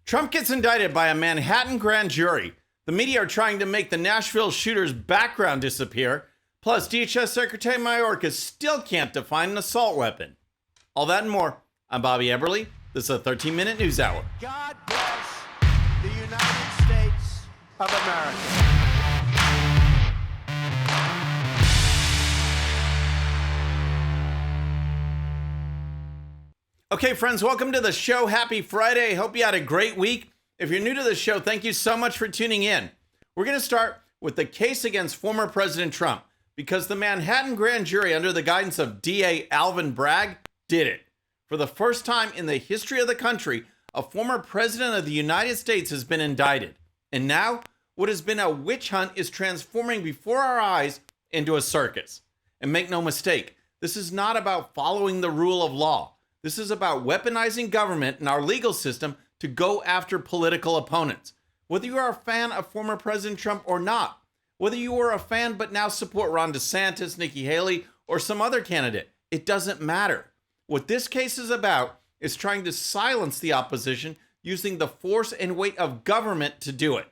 Trump gets indicted by a Manhattan grand jury. The media are trying to make the Nashville shooter's background disappear. Plus, DHS Secretary Mayorkas still can't define an assault weapon. All that and more. I'm Bobby Eberle. This is a 13-minute news hour. God bless the United States of America. Okay, friends, welcome to the show. Happy Friday. Hope you had a great week. If you're new to the show, thank you so much for tuning in. We're going to start with the case against former President Trump because the Manhattan grand jury, under the guidance of DA Alvin Bragg, did it. For the first time in the history of the country, a former president of the United States has been indicted. And now, what has been a witch hunt is transforming before our eyes into a circus. And make no mistake, this is not about following the rule of law. This is about weaponizing government and our legal system to go after political opponents. Whether you are a fan of former President Trump or not, whether you were a fan but now support Ron DeSantis, Nikki Haley, or some other candidate, it doesn't matter. What this case is about is trying to silence the opposition using the force and weight of government to do it.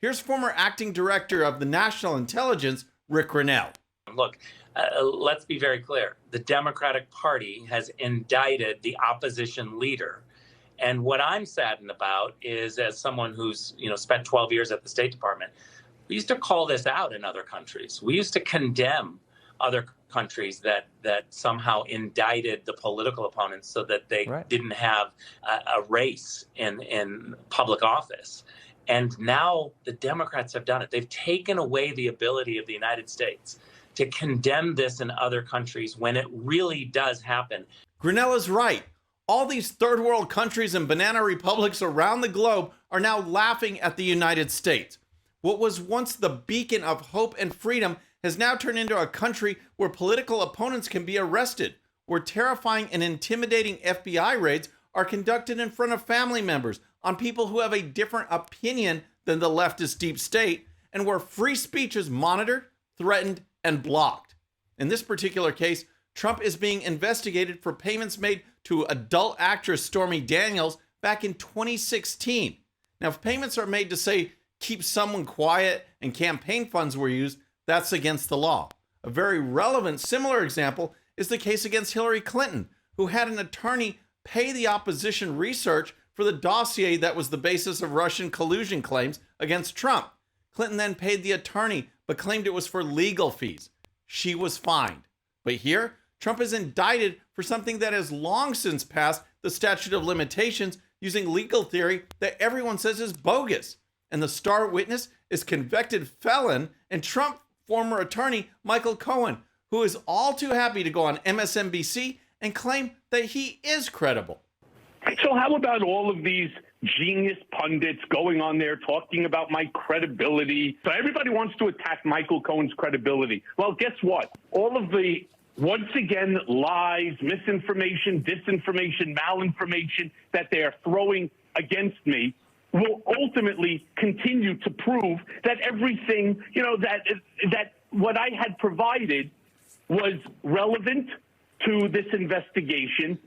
Here's former acting director of the National Intelligence, Rick Grinnell. Look, let's be very clear. The Democratic Party has indicted the opposition leader. And what I'm saddened about is, as someone who's spent 12 years at the State Department, we used to call this out in other countries. We used to condemn other countries that somehow indicted the political opponents so that they didn't have a race in public office. And now the Democrats have done it. They've taken away the ability of the United States to condemn this in other countries when it really does happen. Grinnell is right. All these third world countries and banana republics around the globe are now laughing at the United States. What was once the beacon of hope and freedom has now turned into a country where political opponents can be arrested, where terrifying and intimidating FBI raids are conducted in front of family members on people who have a different opinion than the leftist deep state, and where free speech is monitored, threatened, and blocked. In this particular case, Trump is being investigated for payments made to adult actress Stormy Daniels back in 2016. Now, if payments are made to, say, keep someone quiet and campaign funds were used, that's against the law. A very relevant similar example is the case against Hillary Clinton, who had an attorney pay the opposition research for the dossier that was the basis of Russian collusion claims against Trump. Clinton then paid the attorney, but claimed it was for legal fees. She was fined. But here, Trump is indicted for something that has long since passed the statute of limitations using legal theory that everyone says is bogus. And the star witness is convicted felon and Trump former attorney Michael Cohen, who is all too happy to go on MSNBC and claim that he is credible. So how about all of these genius pundits going on there talking about my credibility? So everybody wants to attack Michael Cohen's credibility. Well, guess what? All of the, once again, lies, misinformation, disinformation, malinformation that they are throwing against me will ultimately continue to prove that everything, that what I had provided was relevant to this investigation.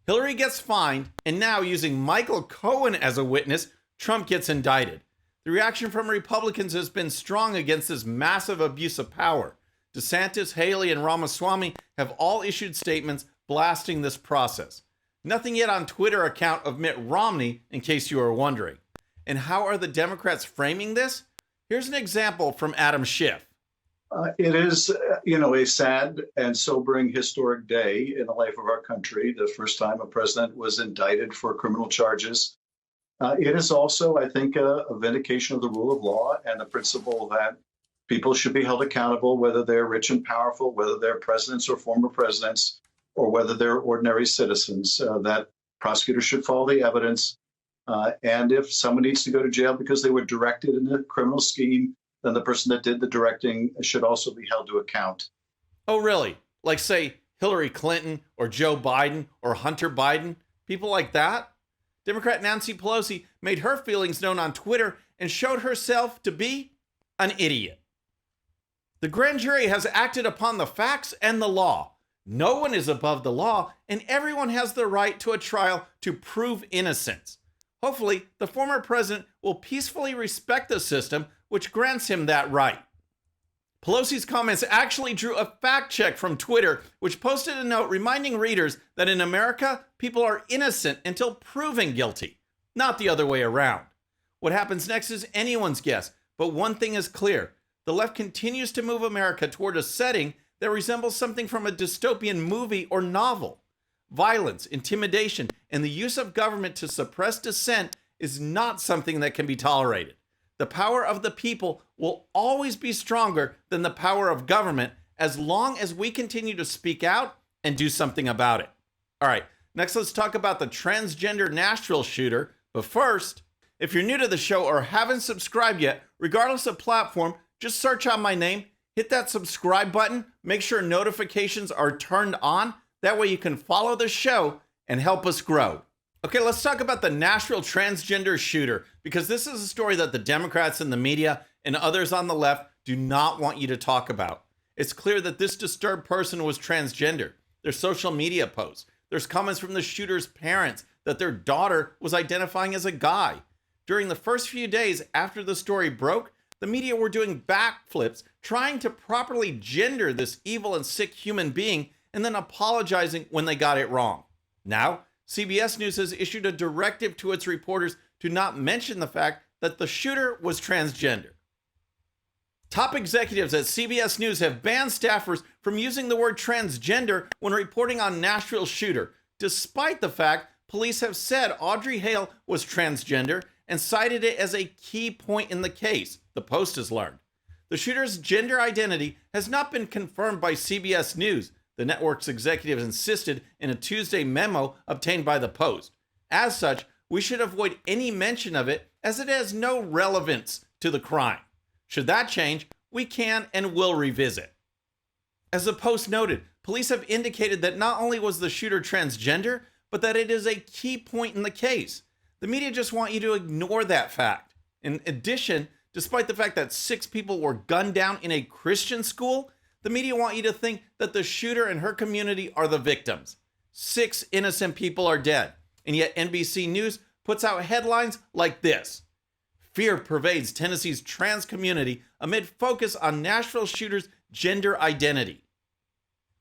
Hillary gets fined, and now using Michael Cohen as a witness, Trump gets indicted. The reaction from Republicans has been strong against this massive abuse of power. DeSantis, Haley, and Ramaswamy have all issued statements blasting this process. Nothing yet on Twitter account of Mitt Romney, in case you are wondering. And how are the Democrats framing this? Here's an example from Adam Schiff. It is, a sad and sobering historic day in the life of our country. The first time a president was indicted for criminal charges. It is also, I think, a vindication of the rule of law and the principle that people should be held accountable, whether they're rich and powerful, whether they're presidents or former presidents, or whether they're ordinary citizens, that prosecutors should follow the evidence. And if someone needs to go to jail because they were directed in a criminal scheme, then the person that did the directing should also be held to account. Oh, really? Like, say, Hillary Clinton or Joe Biden or Hunter Biden? People like that? Democrat Nancy Pelosi made her feelings known on Twitter and showed herself to be an idiot. The grand jury has acted upon the facts and the law. No one is above the law, and everyone has the right to a trial to prove innocence. Hopefully, the former president will peacefully respect the system which grants him that right. Pelosi's comments actually drew a fact check from Twitter, which posted a note reminding readers that in America, people are innocent until proven guilty, not the other way around. What happens next is anyone's guess, but one thing is clear. The left continues to move America toward a setting that resembles something from a dystopian movie or novel. Violence, intimidation, and the use of government to suppress dissent is not something that can be tolerated. The power of the people will always be stronger than the power of government as long as we continue to speak out and do something about it. All right, next let's talk about the transgender Nashville shooter. But first, if you're new to the show or haven't subscribed yet, regardless of platform, just search out my name, hit that subscribe button, make sure notifications are turned on. That way you can follow the show and help us grow. Okay, let's talk about the Nashville transgender shooter, because this is a story that the Democrats and the media and others on the left do not want you to talk about. It's clear that this disturbed person was transgender. There's social media posts. There's comments from the shooter's parents that their daughter was identifying as a guy. During the first few days after the story broke, the media were doing backflips trying to properly gender this evil and sick human being and then apologizing when they got it wrong. Now, CBS News has issued a directive to its reporters to not mention the fact that the shooter was transgender. Top executives at CBS News have banned staffers from using the word transgender when reporting on Nashville shooter, despite the fact police have said Audrey Hale was transgender and cited it as a key point in the case, the Post has learned. The shooter's gender identity has not been confirmed by CBS News, the network's executives insisted in a Tuesday memo obtained by the Post. As such, we should avoid any mention of it as it has no relevance to the crime. Should that change, we can and will revisit. As the Post noted, police have indicated that not only was the shooter transgender, but that it is a key point in the case. The media just want you to ignore that fact. In addition, despite the fact that 6 people were gunned down in a Christian school, the media want you to think that the shooter and her community are the victims. 6 innocent people are dead. And yet NBC News puts out headlines like this. Fear pervades Tennessee's trans community amid focus on Nashville shooter's gender identity.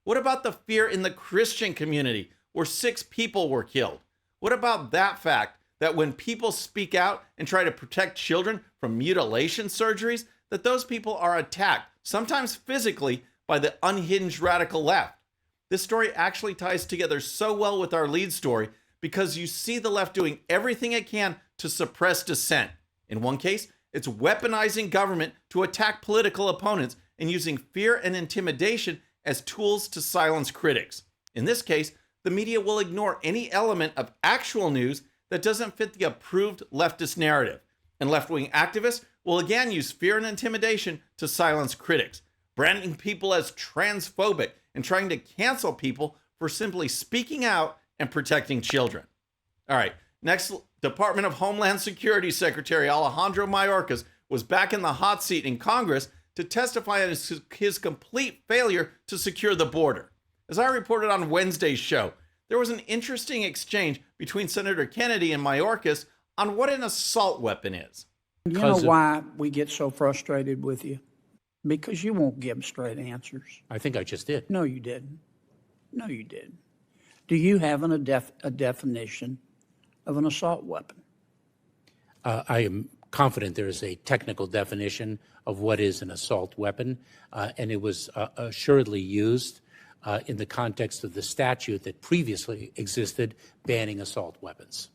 What about the fear in the Christian community where 6 people were killed? What about that fact that when people speak out and try to protect children from mutilation surgeries, that those people are attacked, sometimes physically, by the unhinged radical left? This story actually ties together so well with our lead story because you see the left doing everything it can to suppress dissent. In one case, it's weaponizing government to attack political opponents and using fear and intimidation as tools to silence critics. In this case, the media will ignore any element of actual news that doesn't fit the approved leftist narrative. And left-wing activists will again use fear and intimidation to silence critics, branding people as transphobic and trying to cancel people for simply speaking out and protecting children. All right, next, Department of Homeland Security Secretary Alejandro Mayorkas was back in the hot seat in Congress to testify on his complete failure to secure the border. As I reported on Wednesday's show, there was an interesting exchange between Senator Kennedy and Mayorkas on what an assault weapon is. You know why we get so frustrated with you? Because you won't give them straight answers. I think I just did. No, you didn't. No, you didn't. Do you have a definition of an assault weapon? I am confident there is a technical definition of what is an assault weapon, and it was assuredly used in the context of the statute that previously existed banning assault weapons.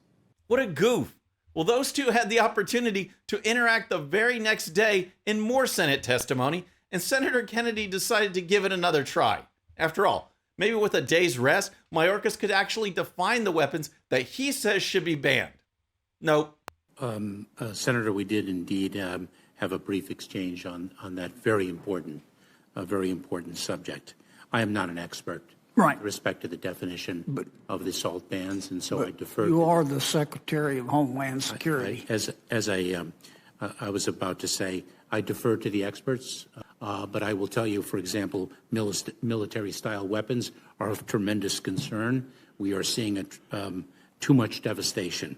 What a goof. Well, those two had the opportunity to interact the very next day in more Senate testimony, and Senator Kennedy decided to give it another try. After all, maybe with a day's rest, Mayorkas could actually define the weapons that he says should be banned. Nope. Senator, we did indeed have a brief exchange on that very important subject. I am not an expert Right. with respect to the definition of the assault bans, and so I defer. You are the Secretary of Homeland Security. As I was about to say, I defer to the experts, but I will tell you, for example, military-style weapons are of tremendous concern. We are seeing too much devastation.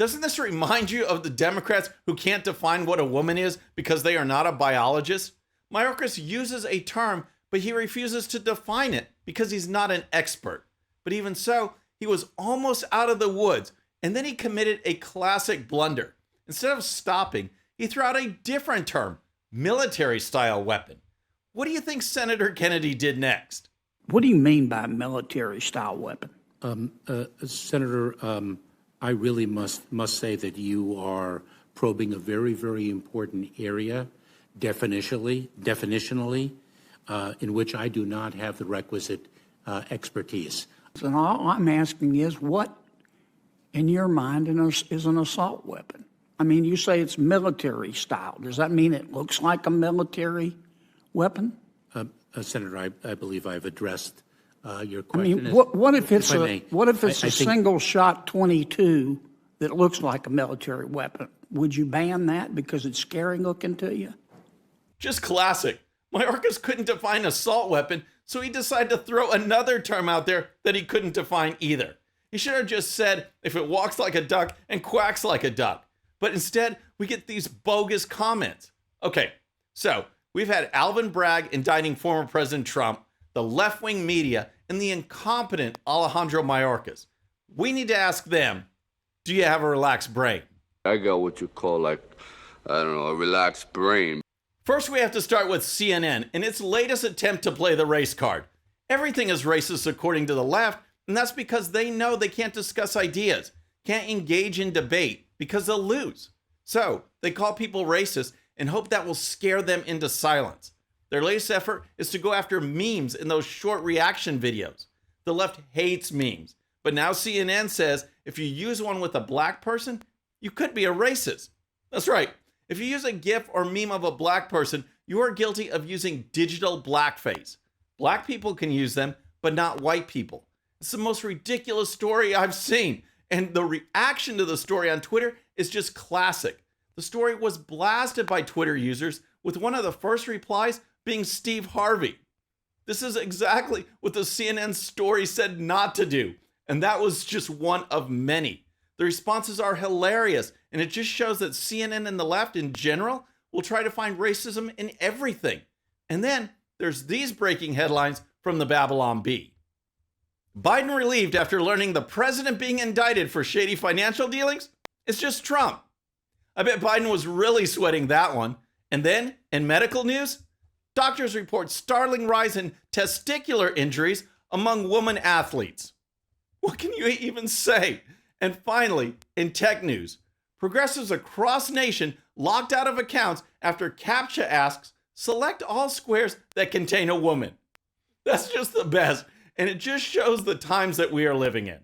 Doesn't this remind you of the Democrats who can't define what a woman is because they are not a biologist? Mayorkas uses a term, but he refuses to define it because he's not an expert. But even so, he was almost out of the woods, and then he committed a classic blunder. Instead of stopping, he threw out a different term, military-style weapon. What do you think Senator Kennedy did next? What do you mean by military-style weapon? Senator, I really must say that you are probing a very, very important area, definitionally, in which I do not have the requisite expertise. And all I'm asking is, what, in your mind, is an assault weapon? I mean, you say it's military style. Does that mean it looks like a military weapon? Senator, I believe I've addressed your question. I mean, what if it's a single-shot .22 that looks like a military weapon? Would you ban that because it's scary looking to you? Just classic. Mayorkas couldn't define assault weapon, so he decided to throw another term out there that he couldn't define either. He should have just said, if it walks like a duck and quacks like a duck. But instead, we get these bogus comments. Okay, so we've had Alvin Bragg indicting former President Trump, the left-wing media, and the incompetent Alejandro Mayorkas. We need to ask them, do you have a relaxed brain? I got what you call, a relaxed brain. First, we have to start with CNN and its latest attempt to play the race card. Everything is racist according to the left, and that's because they know they can't discuss ideas, can't engage in debate, because they'll lose. So they call people racist and hope that will scare them into silence. Their latest effort is to go after memes in those short reaction videos. The left hates memes, but now CNN says if you use one with a black person, you could be a racist. That's right. If you use a GIF or meme of a black person, you are guilty of using digital blackface. Black people can use them, but not white people. It's the most ridiculous story I've seen. And the reaction to the story on Twitter is just classic. The story was blasted by Twitter users, with one of the first replies being Steve Harvey. This is exactly what the CNN story said not to do, and that was just one of many. The responses are hilarious, and it just shows that CNN and the left in general will try to find racism in everything. And then there's these breaking headlines from the Babylon Bee. Biden relieved after learning the president being indicted for shady financial dealings? It's just Trump. I bet Biden was really sweating that one. And then, in medical news, doctors report startling rise in testicular injuries among women athletes. What can you even say? And finally, in tech news, progressives across nation locked out of accounts after CAPTCHA asks, select all squares that contain a woman. That's just the best. And it just shows the times that we are living in.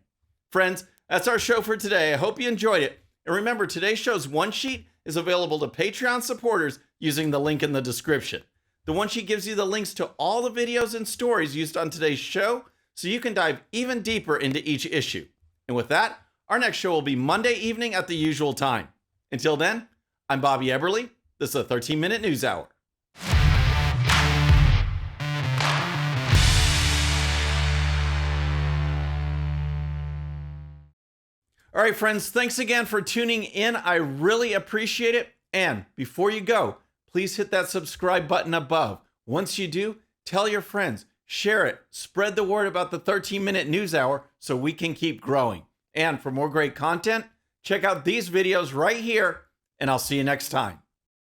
Friends, that's our show for today. I hope you enjoyed it. And remember, today's show's one sheet is available to Patreon supporters using the link in the description. The one sheet gives you the links to all the videos and stories used on today's show, so you can dive even deeper into each issue. And with that, our next show will be Monday evening at the usual time. Until then, I'm Bobby Eberle. This is a 13-minute news hour. All right, friends, thanks again for tuning in. I really appreciate it. And before you go, please hit that subscribe button above. Once you do, tell your friends, share it, spread the word about the 13-minute news hour so we can keep growing. And for more great content, check out these videos right here, and I'll see you next time.